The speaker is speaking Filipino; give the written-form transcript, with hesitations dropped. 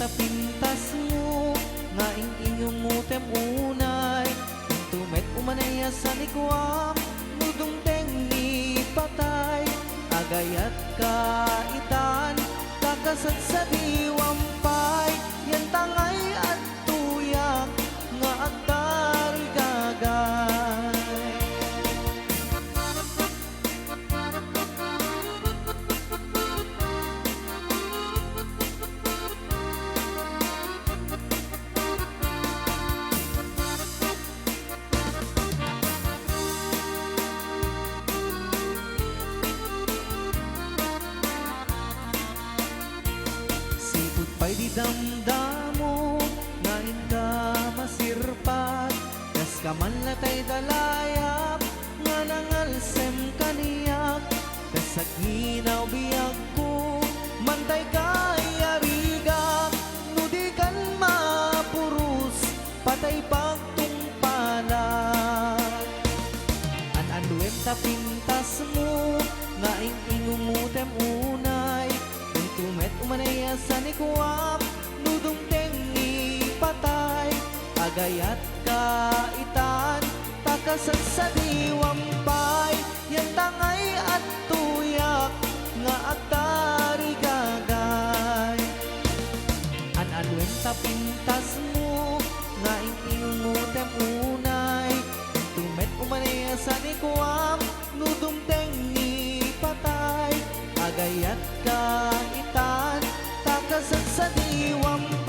tapintas mo nga inyong mutem unay tumet umanaya sa likwam nudong ni patay agayat kaitan kakasad sa diwampay yan tangay at tuyak nga agdari gagay. Pay di damdamo nga inda masirpat kas kaman latay dalayap nga nangalsem kaniyak kasag hinaw biyag ko mantay kaya rigak nudi kan mapurus patay pagtungpalag an-anduem tapintas mo nga ingumutem unay tumet umanaya sa nikwap nudong tengi patay agayat kaitan takasad sa diwampay yan tangay at tuyak nga agtari gagay an-anwen tapintas mo nga ingumutem unay tumet umanaya sa nikwap nudong tengi patay agayat kaitan takasad sa diwampay